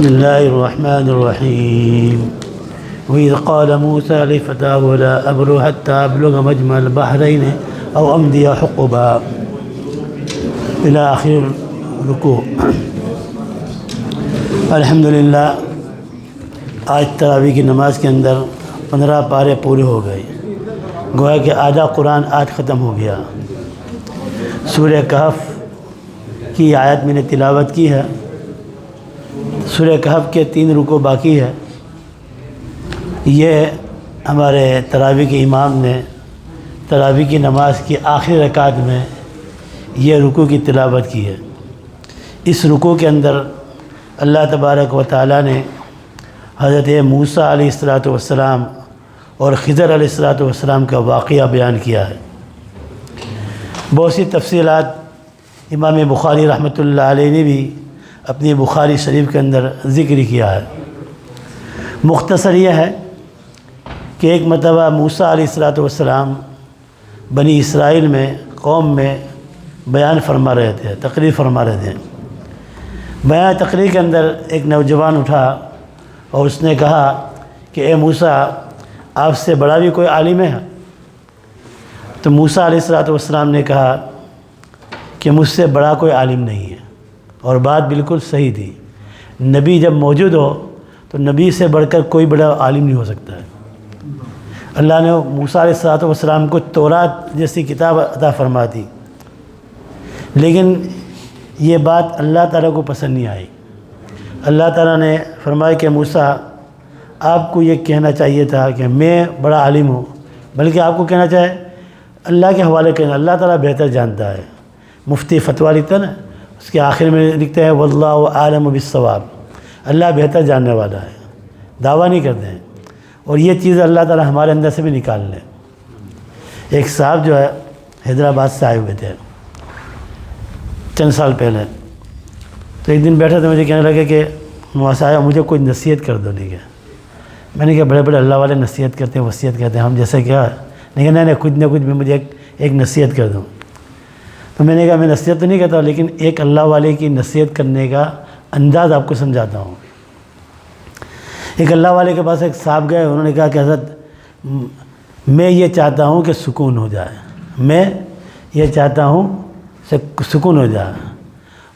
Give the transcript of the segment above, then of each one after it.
بسم الله الرحمن الرحيم وإذ قال موسى لفتاه لا أبرح حتى أبلغ مجمع البحرين أو أمضي حقبا إلى آخر رکوع۔ الحمدللہ آج تراویح کی نماز کے اندر 15 پارے پورے ہو گئے، گویا کہ آدھا قرآن آج ختم ہو گیا۔ سورہ کہف کی آیت میں نے تلاوت کی ہے۔ سورہ کہف کے 3 رکوع باقی ہے۔ یہ ہمارے تراویح کے امام نے تراویح کی نماز کی آخری رکعت میں یہ رکوع کی تلاوت کی ہے۔ اس رکوع کے اندر اللہ تبارک و تعالیٰ نے حضرت موسیٰ علیہ السلام اور خضر علیہ السلام کا واقعہ بیان کیا ہے۔ بہت سی تفصیلات امام بخاری رحمۃ اللہ علیہ نے بھی اپنی بخاری شریف کے اندر ذکر کیا ہے۔ مختصر یہ ہے کہ ایک مرتبہ موسیٰ علیہ السلام بنی اسرائیل میں قوم میں بیان فرما رہے تھے، تقریر فرما رہے تھے۔ بیان تقریر کے اندر ایک نوجوان اٹھا اور اس نے کہا کہ اے موسیٰ، آپ سے بڑا بھی کوئی عالم ہے؟ تو موسیٰ علیہ السلام نے کہا کہ مجھ سے بڑا کوئی عالم نہیں ہے، اور بات بالکل صحیح تھی۔ نبی جب موجود ہو تو نبی سے بڑھ کر کوئی بڑا عالم نہیں ہو سکتا ہے۔ اللہ نے موسیٰ علیہ السلام کو تورات جیسی کتاب عطا فرما دی، لیکن یہ بات اللہ تعالیٰ کو پسند نہیں آئی۔ اللہ تعالیٰ نے فرمایا کہ موسیٰ، آپ کو یہ کہنا چاہیے تھا کہ میں بڑا عالم ہوں، بلکہ آپ کو کہنا چاہے اللہ کے حوالے کرنا، اللہ تعالیٰ بہتر جانتا ہے۔ مفتی فتویٰ لکھتا ہے نا، اس کے آخر میں لکھتے ہیں واللہ عالم بالصواب، اللہ بہتر جاننے والا ہے، دعویٰ نہیں کرتے ہیں۔ اور یہ چیز اللہ تعالیٰ ہمارے اندر سے بھی نکال لے۔ ایک صاحب جو ہے حیدرآباد سے آئے ہوئے تھے چند سال پہلے، تو ایک دن بیٹھا تو مجھے کہنے لگے کہ وہاں مجھے کوئی نصیحت کر دو۔ ٹھیک ہے، میں نے کہا بڑے بڑے اللہ والے نصیحت کرتے ہیں، وصیت کرتے ہیں، ہم جیسے کیا لیکن نہیں کچھ نہ کچھ بھی مجھے ایک نصیحت کر دوں۔ تو میں نے کہا میں نصیحت تو نہیں کرتا، لیکن ایک اللہ والے کی نصیحت کرنے کا انداز آپ کو سمجھاتا ہوں۔ ایک اللہ والے کے پاس ایک صاحب گئے، انہوں نے کہا کہ حضرت میں یہ چاہتا ہوں کہ سکون ہو جائے، میں یہ چاہتا ہوں سکون ہو جائے۔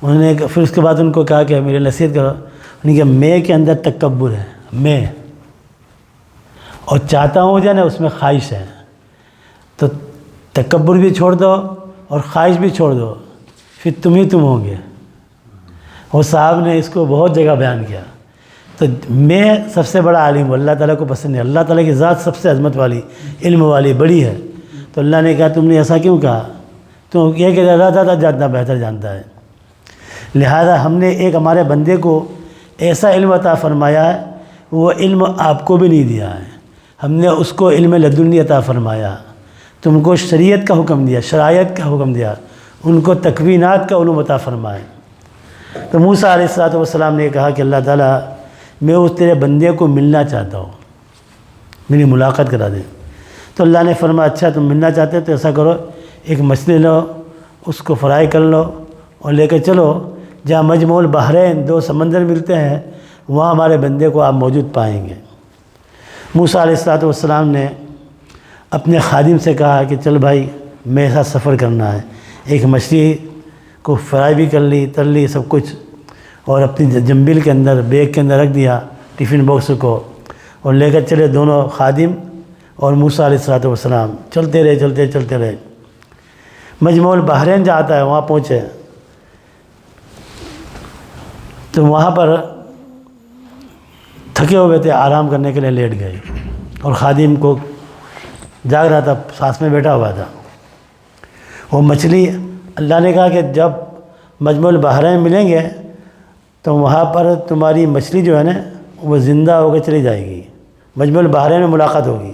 انہوں نے پھر اس کے بعد ان کو کہا کہ میری نصیحت کرو۔ انہوں نے کہا میں کے اندر تکبر ہے، میں، اور چاہتا ہوں ہو جائے نا اس میں خواہش ہے، تو تکبر بھی چھوڑ دو اور خواہش بھی چھوڑ دو، پھر تم ہی تم ہوں گے۔ وہ صاحب نے اس کو بہت جگہ بیان کیا۔ تو میں سب سے بڑا عالم ہوں، اللہ تعالیٰ کو پسند ہے، اللہ تعالیٰ کی ذات سب سے عظمت والی، علم والی، بڑی ہے۔ تو اللہ نے کہا تم نے ایسا کیوں کہا؟ تو یہ کہ اللہ تعالیٰ جانتا بہتر جانتا ہے۔ لہذا ہم نے ایک ہمارے بندے کو ایسا علم عطا فرمایا ہے، وہ علم آپ کو بھی نہیں دیا ہے، ہم نے اس کو علم لدنی عطا فرمایا۔ تم کو شریعت کا حکم دیا، شرائط کا حکم دیا، ان کو تکوینات کا علم عطا فرمایا۔ تو موسیٰ علیہ السلام نے کہا کہ اللہ تعالیٰ میں اس تیرے بندے کو ملنا چاہتا ہوں، میری ملاقات کرا دیں۔ تو اللہ نے فرمایا اچھا تم ملنا چاہتے تو ایسا کرو، ایک مچھلی لو، اس کو فرائی کر لو اور لے کے چلو جہاں مجمع البحرین 2 سمندر ملتے ہیں، وہاں ہمارے بندے کو آپ موجود پائیں گے۔ موسیٰ علیہ السلام نے اپنے خادم سے کہا کہ چل بھائی میرے ساتھ سفر کرنا ہے۔ ایک مچھلی کو فرائی بھی کر لی، تل لی سب کچھ، اور اپنی جنبیل کے اندر بیگ کے اندر رکھ دیا ٹفن باکس کو، اور لے کر چلے دونوں خادم اور موسیٰ علیہ السلام۔ چلتے رہے مجمع البحرین جاتا ہے، وہاں پہنچے تو وہاں پر تھکے ہوئے تھے، آرام کرنے کے لیے لیٹ گئے، اور خادم کو جاگ رہا تھا، سانس میں بیٹھا ہوا تھا۔ وہ مچھلی اللہ نے کہا کہ جب مجمع البحرین ملیں گے تو وہاں پر تمہاری مچھلی جو ہے نا وہ زندہ ہو کے چلی جائے گی، مجمع البحرین میں ملاقات ہوگی۔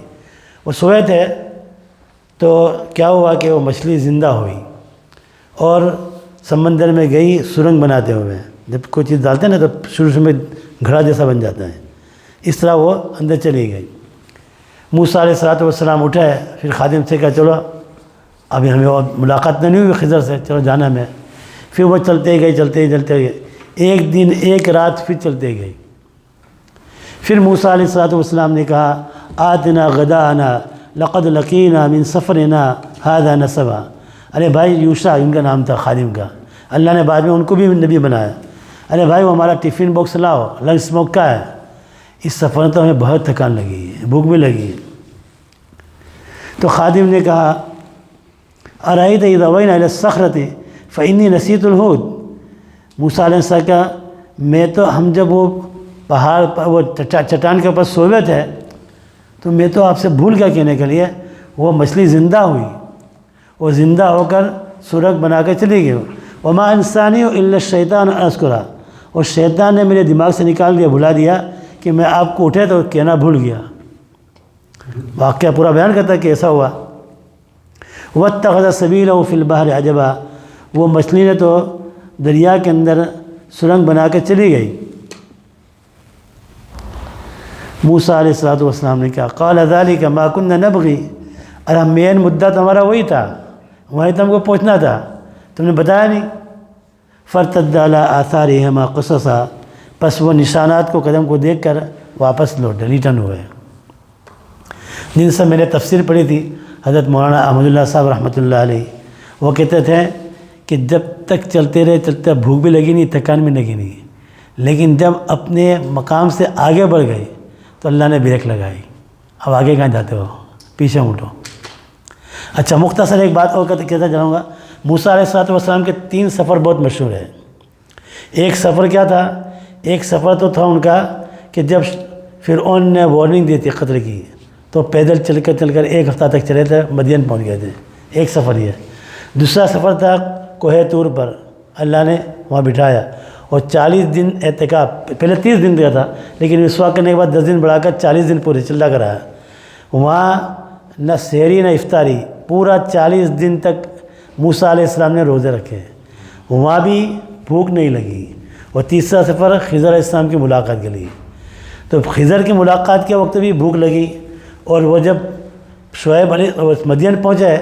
وہ سوئے تھے تو کیا ہوا کہ وہ مچھلی زندہ ہوئی اور سمندر میں گئی سرنگ بناتے ہوئے۔ جب کوئی چیز ڈالتے ہیں نا تو شروع میں گھڑا جیسا بن جاتا ہے، اس طرح وہ اندر چلی گئی۔ موسیٰ علیہ السلام اٹھے، پھر خادم سے کہا چلو ابھی ہمیں اور ملاقات نہیں ہوئی خضر سے، چلو جانا میں۔ پھر وہ چلتے گئے ایک دن ایک رات پھر چلتے گئے۔ پھر موسیٰ علیہ السلام نے کہا آتنا غداءنا لقد لقینا من سفرنا ھذا نصبا، ارے بھائی یوشع ان کا نام تھا خادم کا، اللہ نے بعد میں ان کو بھی نبی بنایا، ارے بھائی وہ ہمارا ٹفن باکس لاؤ، لنچ اسموک کا ہے، اس سفر میں تو ہمیں بہت تھکان لگی ہے، بھوک بھی لگی ہے۔ تو خادم نے کہا ارأیت اذا اوینا الی الصخرۃ فانی نسیت الحوت، موسیٰ علیہ السلام کا میں تو ہم جب وہ پہاڑ پر وہ چٹان کے اوپر سوئے تھے تو میں تو آپ سے بھول گیا کہنے کے لیے، وہ مچھلی زندہ ہوئی، وہ زندہ ہو کر سورج بنا کے چلی گئی، وما انسانی الا الشیطان ان اذکرہ، اور شیطان نے میرے دماغ سے نکال دیا، بھلا دیا کہ میں آپ کو اٹھے تو کہنا بھول گیا۔ واقعہ پورا بیان کرتا ہے کہ ایسا ہوا۔ واتخذ سبیلہ فی البحر عجبا، وہ مچھلی نے تو دریا کے اندر سرنگ بنا کے چلی گئی۔ موسیٰ علیہ السلام نے کہا قال ذلک ما کنا نبغی، ارے مین مدعا تو ہمارا وہی تھا، وہیں تو ہم کو پہنچنا تھا، تم نے بتایا نہیں۔ فرتد علی آثارہما قصصا، پس وہ نشانات کو قدم کو دیکھ کر واپس لوٹے، ریٹرن ہوئے۔ جن سے میں نے تفسیر پڑھی تھی حضرت مولانا احمد اللہ صاحب رحمۃ اللہ علیہ، وہ کہتے تھے کہ جب تک چلتے رہے چلتے بھوک بھی لگی نہیں، تھکان بھی لگی نہیں، لیکن جب اپنے مقام سے آگے بڑھ گئے تو اللہ نے بریک لگائی، اب آگے کہاں جاتے ہو، پیچھے مٹو۔ اچھا مختصر ایک بات اور کہتا جاؤں گا، موسیٰ علیہ السلام کے 3 سفر بہت مشہور ہیں۔ ایک سفر کیا تھا؟ ایک سفر تو تھا ان کا کہ جب فرعون نے وارننگ دی تھی قتل کی، تو پیدل چل کر 1 ہفتہ تک چلے تھے، مدین پہنچ گئے تھے، ایک سفر یہ۔ دوسرا سفر تھا کوہ طور پر، اللہ نے وہاں بٹھایا اور 40 دن اعتکاف، پہلے 30 دن دیا تھا لیکن رسوا کرنے کے بعد 10 دن بڑھا کر 40 دن پورے چلا کرایا۔ وہاں نہ سحری نہ افطاری، پورا 40 دن تک موسیٰ علیہ السلام نے روزے رکھے، وہاں بھی بھوک نہیں لگی۔ اور تیسرا سفر خضر علیہ السلام کی ملاقات کے لیے، تو خضر کی ملاقات کے وقت بھی بھوک لگی، اور وہ جب شعیب علیہ مدین پہنچے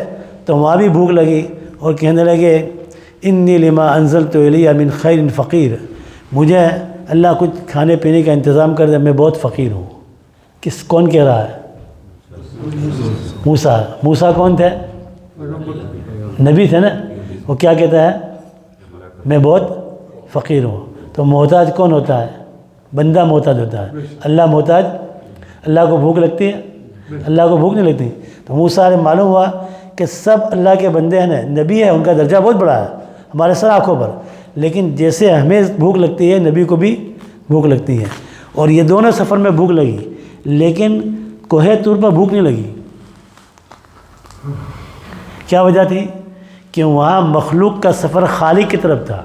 تو وہاں بھی بھوک لگی اور کہنے لگے انی لما انزلت الی من خیر فقیر، مجھے اللہ کچھ کھانے پینے کا انتظام کر دے، میں بہت فقیر ہوں۔ کون کہہ رہا ہے؟ موسیٰ کون تھے؟ نبی تھے نا، وہ کیا کہتا ہے؟ میں بہت فقیر ہوں۔ تو محتاج کون ہوتا ہے؟ بندہ محتاج ہوتا ہے، اللہ محتاج؟ اللہ کو بھوک لگتی ہے؟ اللہ کو بھوک نہیں لگتی۔ تو موسیٰ علیہ معلوم ہوا کہ سب اللہ کے بندے ہیں، نبی ہے، ان کا درجہ بہت بڑا ہے ہمارے سر آنکھوں پر، لیکن جیسے ہمیں بھوک لگتی ہے نبی کو بھی بھوک لگتی ہے۔ اور یہ دونوں سفر میں بھوک لگی، لیکن کوہ طور پر بھوک نہیں لگی۔ کیا وجہ تھی؟ کہ وہاں مخلوق کا سفر خالق کی طرف تھا،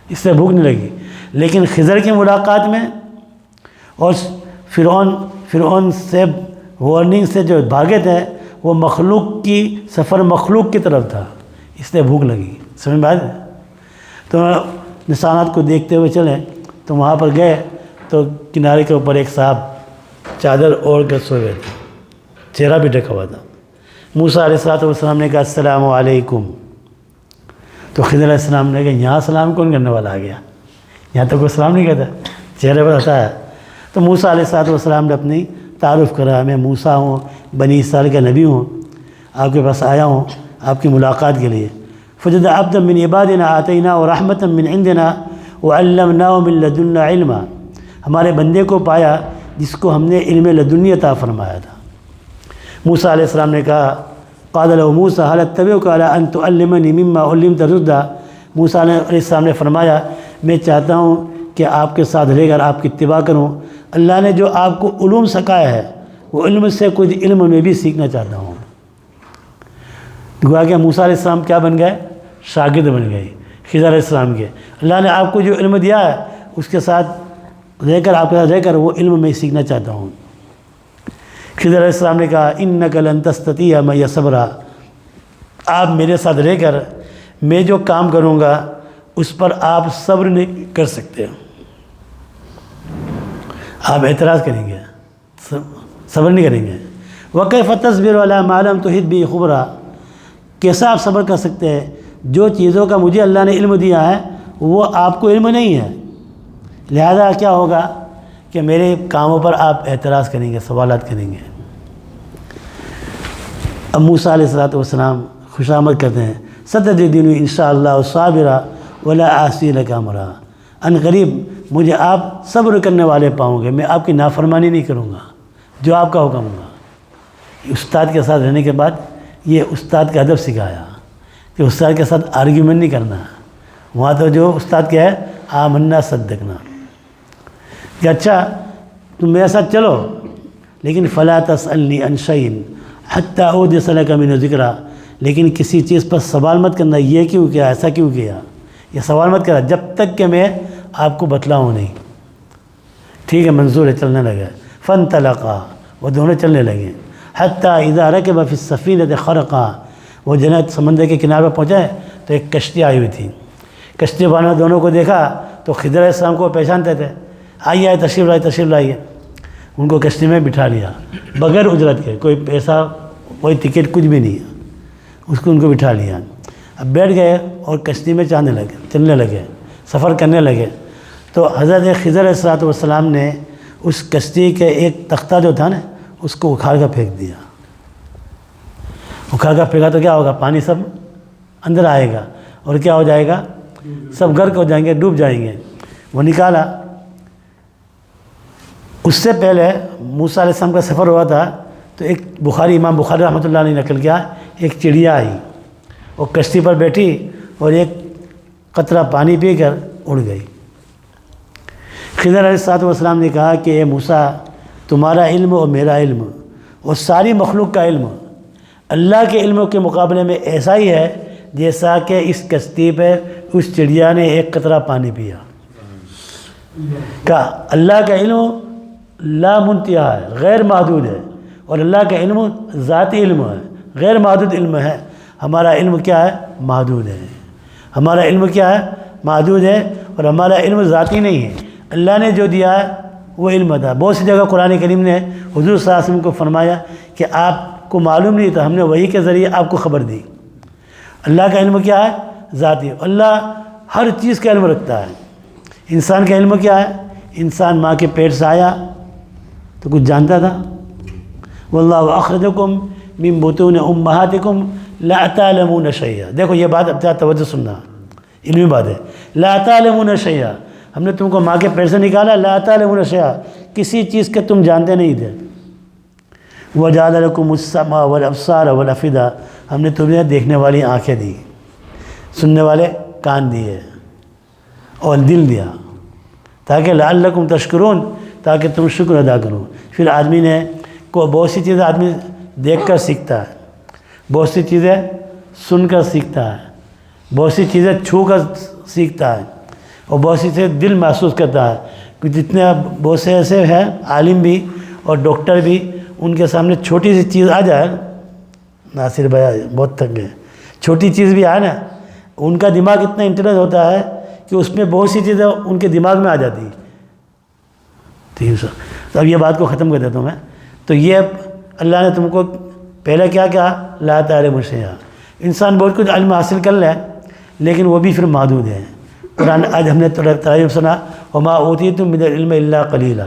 اس سے بھوک نہیں لگی۔ لیکن خضر کی ملاقات میں اور فرعون سے وارننگ سے جو بھاگے تھے، وہ مخلوق کی سفر مخلوق کی طرف تھا، اس لیے بھوک لگی۔ سمجھ میں آئے؟ تو نشانات کو دیکھتے ہوئے چلیں، تو وہاں پر گئے تو کنارے کے اوپر ایک صاحب چادر اوڑھ کر سوئے ہوئے تھے، چہرہ بھی ڈھکا ہوا تھا۔ موسیٰ علیہ السلام نے کہا السلام علیکم، تو خضر علیہ السلام نے کہا یہاں سلام کون کرنے والا آ گیا، یہاں تو کوئی سلام نہیں کہتا، چہرے پر ہنسا ہے۔ تو موسیٰ علیہ السلام نے اپنی تعارف کرا، میں موسیٰ ہوں، بنی اسرائیل کا نبی ہوں، آپ کے پاس آیا ہوں آپ کی ملاقات کے لیے۔ فجد عبدا من عبادنا آتیناہ رحمتا من عندنا وعلمناہ من لدنا علما، ہمارے بندے کو پایا جس کو ہم نے علم لدنی عطا فرمایا تھا۔ موسیٰ علیہ السلام نے کہا قال له موسیٰ هل اتبعک علی ان تعلمنی مما علمت رشدا، موسیٰ علیہ السلام نے فرمایا میں چاہتا ہوں کہ آپ کے ساتھ رہ کر آپ کی اتباع کروں، اللہ نے جو آپ کو علوم سکھایا ہے وہ علم سے کچھ علم میں بھی سیکھنا چاہتا ہوں۔ گویا کہ موسیٰ علیہ السلام کیا بن گئے؟ شاگرد بن گئے خضر علیہ السلام کے۔ اللہ نے آپ کو جو علم دیا ہے اس کے ساتھ رہ کر آپ کے ساتھ رہ کر وہ علم میں سیکھنا چاہتا ہوں۔ خضر علیہ السلام نے کہا انک لن تستطیع معی صبرا، آپ میرے ساتھ رہ کر میں جو کام کروں گا اس پر آپ صبر نہیں کر سکتے، آپ اعتراض کریں گے، صبر نہیں کریں گے۔ وَكَيْفَ تَصْبِرُ عَلَىٰ مَا لَمْ تُحِطْ بِهِ خُبْرًا، کیسا آپ صبر کر سکتے ہیں جو چیزوں کا مجھے اللہ نے علم دیا ہے وہ آپ کو علم نہیں ہے۔ لہذا کیا ہوگا کہ میرے کاموں پر آپ اعتراض کریں گے، سوالات کریں گے۔ اب موسیٰ علیہ السلام خوشامد کرتے ہیں، ستجدنی انشاءاللہ صابرا ولا اعصی لک امرا، ان قریب مجھے آپ صبر کرنے والے پاؤں گے، میں آپ کی نافرمانی نہیں کروں گا، جو آپ کا حکم ہوگا۔ استاد کے ساتھ رہنے کے بعد یہ استاد کا ادب سکھایا کہ استاد کے ساتھ آرگیومنٹ نہیں کرنا، وہاں تو جو استاد کیا ہے آمنا صدقنا، کہ اچھا تم میرے ساتھ چلو لیکن فلا تسألنی عن شیء حتی احدث لک منہ ذکرا، لیکن کسی چیز پر سوال مت کرنا، یہ کیوں کیا، ایسا کیوں کیا، یہ سوال مت کرنا جب تک کہ میں آپ کو بتلاؤں نہیں۔ ٹھیک ہے، منظور ہے، چلنے لگے۔ فانطلقا، وہ دونوں چلنے لگے، حتی اذا رکب فی السفینۃ خرقا، وہ جنت سمندر کے کنارے پر پہنچے تو ایک کشتی آئی ہوئی تھی۔ کشتی والوں نے دونوں کو دیکھا تو خضر علیہ السلام کو پہچانتے تھے، آئیے تشریف لائیے، ان کو کشتی میں بٹھا لیا بغیر اجرت کے، کوئی پیسہ کوئی ٹکٹ کچھ بھی نہیں، اس کو ان کو بٹھا لیا۔ اب بیٹھ گئے اور کشتی میں چلنے لگے، سفر کرنے لگے، تو حضرت خضر علیہ السلام نے اس کشتی کے ایک تختہ جو تھا نا اس کو اکھاڑ کر پھینک دیا۔ اکھاڑ کر پھینکا تو کیا ہوگا، پانی سب اندر آئے گا اور کیا ہو جائے گا، سب غرق ہو جائیں گے، ڈوب جائیں گے۔ وہ نکالا۔ اس سے پہلے موسیٰ علیہ السلام کا سفر ہوا تھا تو ایک امام بخاری رحمۃ اللہ علیہ نقل کیا، ایک چڑیا آئی، وہ کشتی پر بیٹھی اور ایک قطرہ پانی پی کر اڑ گئی۔ خضر علیہ السلام نے کہا کہ اے موسیٰ، تمہارا علم اور میرا علم اور ساری مخلوق کا علم اللہ کے علم کے مقابلے میں ایسا ہی ہے جیسا کہ اس کشتی پہ اس چڑیا نے ایک قطرہ پانی پیا۔ کہا اللہ کا علم لا منتہا ہے، غیر محدود ہے، اور اللہ کا علم ذاتی علم ہے، غیر محدود علم ہے۔ ہمارا علم کیا ہے، محدود ہے۔ ہمارا علم کیا ہے، محدود ہے، اور ہمارا علم ذاتی نہیں ہے۔ اللہ نے جو دیا ہے وہ علم تھا۔ بہت سی جگہ قرآن کریم نے حضور صلی اللہ علیہ وسلم کو فرمایا کہ آپ کو معلوم نہیں تھا، ہم نے وحی کے ذریعے آپ کو خبر دی۔ اللہ کا علم کیا ہے، ذاتی۔ اللہ ہر چیز کا علم رکھتا ہے۔ انسان کا علم کیا ہے، انسان ماں کے پیٹ سے آیا تو کچھ جانتا تھا۔ واللہ اخرجکم من بطون امہاتکم لا تعلمون شیئا، دیکھو یہ بات اب توجہ سننا، علمی بات ہے۔ لا تعلمون شیئا، ہم نے تم کو ماں کے پیٹ سے نکالا، لا تعلمون شیئا، کسی چیز کے تم جانتے نہیں تھے۔ وجعل لکم السمع والابصار والافئدہ، ہم نے تمہیں دیکھنے والی آنکھیں دی، سننے والے کان دیے اور دل دیا، تاکہ لعلکم تشکرون، تاکہ تم شکر ادا کرو۔ پھر آدمی نے کو بہت سی چیزیں آدمی دیکھ کر سیکھتا ہے، بہت سی چیزیں سن کر سیکھتا ہے، بہت سی چیزیں چھو کر سیکھتا ہے، اور بہت سی چیزیں دل محسوس کرتا ہے۔ کہ جتنے بہت سے ایسے ہیں عالم بھی اور ڈاکٹر بھی، ان کے سامنے چھوٹی سی چیز آ جائے، ناصر بھائی بہت تنگ ہے، چھوٹی چیز بھی آئے نا، ان کا دماغ اتنا انٹرسٹ ہوتا ہے کہ اس میں بہت سی چیزیں ان کے دماغ میں آ جاتی ہیں۔ 300 تو اب یہ بات کو ختم کر دیتا ہوں میں۔ تو یہ اللہ نے تم کو پہلے کیا کہا، لا تعلمون شیئا، انسان بہت کچھ علم حاصل کر لے لیکن وہ بھی پھر محدود ہے۔ قرآن آج ہم نے تعریف سنا، وما اوتیتم من العلم الا قلیلا،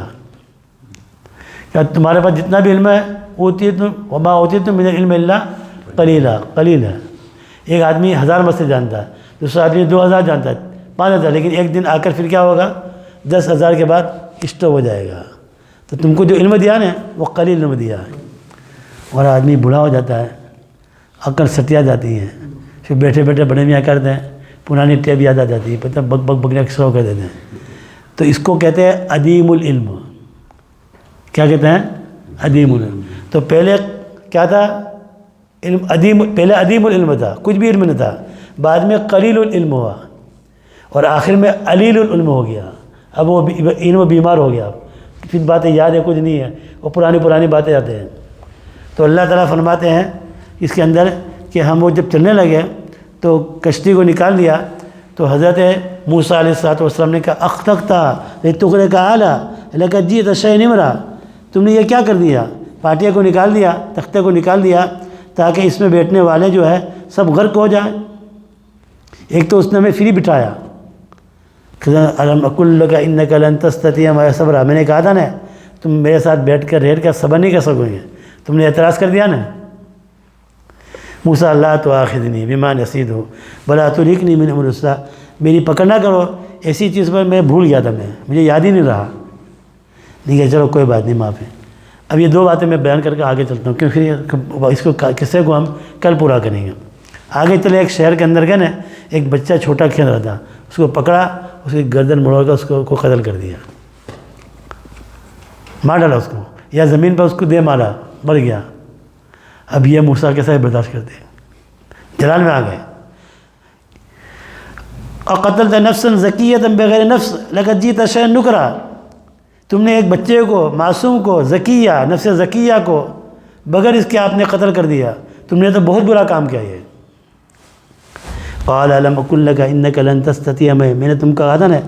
کہ تمہارے پاس جتنا بھی علم ہے، وما اوتیتم من العلم الا قلیلا، قلیل ہے۔ ایک آدمی 1000 مسئلے جانتا ہے، دوسرا آدمی 2000 جانتا ہے، 5000، لیکن ایک دن آ کر پھر کیا ہوگا، 10,000 کے بعد اسٹاپ ہو جائے گا۔ تو تم کو جو علم دیا نا وہ قلیل علم دیا ہے، اور آدمی بوڑھا ہو جاتا ہے، عقل سٹیا جاتی ہے، پھر بیٹھے بیٹھے بڑے میاں کرتے ہیں، پرانی ٹیب یاد آ جاتی ہے، پتہ بک بک بکنے شروع کر دیتے ہیں۔ تو اس کو کہتے ہیں عدیم العلم۔ کیا کہتے ہیں، عدیم العلم۔ تو پہلے کیا تھا، علم عدیم، پہلے عدیم العلم تھا، کچھ بھی علم نہیں تھا، بعد میں قلیل العلم ہوا، اور آخر میں علیل العلم ہو گیا۔ اب وہ علم بیمار ہو گیا، پھر باتیں یاد ہے کچھ نہیں ہے، وہ پرانی باتیں آتے ہیں۔ تو اللہ تعالیٰ فرماتے ہیں اس کے اندر کہ ہم وہ جب چلنے لگے تو کشتی کو نکال دیا، تو حضرت موسیٰ علیہ السلام نے کہا اخطأت لتغرق اعلیٰ لقد جئت شیئا امرا، تم نے یہ کیا کر دیا، پاٹیا کو نکال دیا، تختے کو نکال دیا، تاکہ اس میں بیٹھنے والے جو ہے سب غرق ہو جائیں۔ ایک تو اس نے ہمیں فری بٹھایا، الم اقل لک انک لن تستطیع معی صبرا، میں نے کہا تھا نا تم میرے ساتھ بیٹھ کر صبر نہیں کر سکو گے، تم نے اعتراض کر دیا نا۔ موسیٰ لا تؤاخذنی بما نسیت ولا ترہقنی من امر الساعہ، میری پکڑ نہ کرو ایسی چیز پر میں بھول گیا تھا، مجھے یاد ہی نہیں رہا۔ نہیں کہ چلو کوئی بات نہیں، معاف ہے۔ اب یہ دو باتیں میں بیان کر کے آگے چلتا ہوں، کیونکہ اس کو قصے کو ہم کل پورا کریں گے۔ آگے چلے ایک شہر کے اندر گئے نا، ایک بچہ چھوٹا کھیل رہا تھا، اس کو پکڑا، اس کی گردن مڑوا کر اس کو قتل کر دیا، مار ڈالا اس کو، یا زمین پر اس کو دے مارا، مر گیا۔ اب یہ موسیٰ کیسا برداشت کرتے ہیں، جلال میں آ گئے۔ اقتلت نفسا زکیۃ بغیر نفس لقد جئت شیئا نکرا، تم نے ایک بچے کو، معصوم کو، زکیہ، نفس زکیہ کو بغیر اس کے آپ نے قتل کر دیا، تم نے تو بہت برا کام کیا یہ۔ قال الم اقل لک انک لن تستطیع معی، میں نے تم کہا تھا نا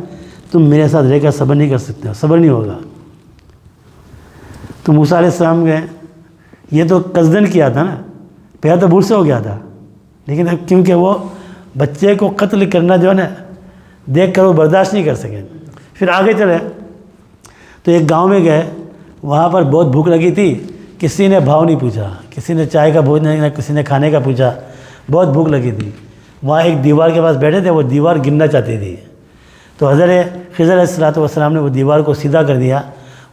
تم میرے ساتھ رہ کر صبر نہیں کر سکتے، صبر نہیں ہوگا۔ تو موسیٰ علیہ السلام نے یہ تو قصدن کیا تھا نا، پہلے تو بھول سے ہو گیا تھا، لیکن اب کیونکہ وہ بچے کو قتل کرنا جو ہے نا دیکھ کر وہ برداشت نہیں کر سکے۔ پھر آگے چلے تو ایک گاؤں میں گئے، وہاں پر بہت بھوک لگی تھی، کسی نے بھاؤ نہیں پوچھا، کسی نے چائے کا بوجھ نہیں، کسی نے کھانے کا پوچھا، بہت بھوک لگی تھی۔ وہاں ایک دیوار کے پاس بیٹھے تھے، وہ دیوار گرنا چاہتی تھی، تو حضرت خضر علیہ السلام نے وہ دیوار کو سیدھا کر دیا،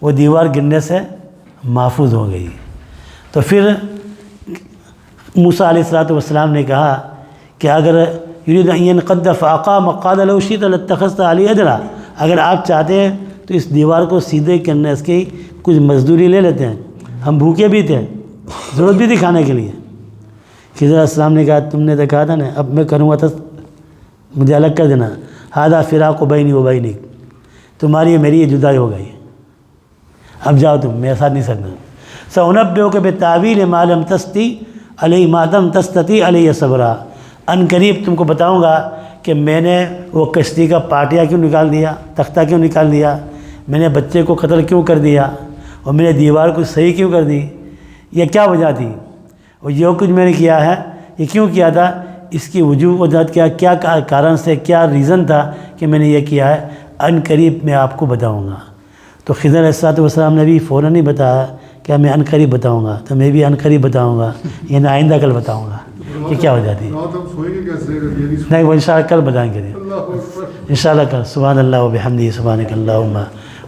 وہ دیوار گرنے سے محفوظ ہو گئی۔ تو پھر موسیٰ علیہ السلام نے کہا کہ اگر یرید ان ینقض فاقام قال لو شئت لاتخذت علی اجرا، اگر آپ چاہتے ہیں تو اس دیوار کو سیدھے کرنے اس کی کچھ مزدوری لے لیتے ہیں، ہم بھوکے بھی تھے، ضرورت بھی تھی کھانے کے لیے۔ خضر علیہ السلام نے کہا تم نے تو کہا تھا نا اب میں کروں گا تو مجھے الگ کر دینا، ھذا فراق بینی و بینک، تمہاری میری یہ جدائی ہو گئی، اب جاؤ تم میرے ساتھ نہیں سکنا۔ سأنبئک بتأویل ما لم تستطع علیہ ما لم تستطع علیہ صبرا، ان قریب تم کو بتاؤں گا کہ میں نے وہ کشتی کا پاٹیا کیوں نکال دیا، تختہ کیوں نکال دیا، میں نے بچے کو قتل کیوں کر دیا، اور میں نے دیوار کو صحیح کیوں کر دی، یہ کیا وجہ تھی، اور جو کچھ میں نے کیا ہے یہ کیوں کیا تھا، اس کی وجہ کیا کارن سے، کیا ریزن تھا کہ میں نے یہ کیا ہے، ان قریب میں آپ کو بتاؤں گا۔ تو خضر علیہ السلام نے بھی فوراً نہیں بتایا کہ میں ان قریب بتاؤں گا، تو میں بھی ان قریب بتاؤں گا، یہ نہ آئندہ کل بتاؤں گا کہ کیا وجہ تھی۔ نہیں وہ انشاءاللہ کل بتائیں گے، انشاءاللہ کل۔ سبحان اللہ و بحمدہ، سبحانک اللہم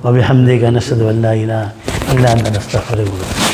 و بحمدک، نشہد ان لا الہ الا انت، نستغفرک۔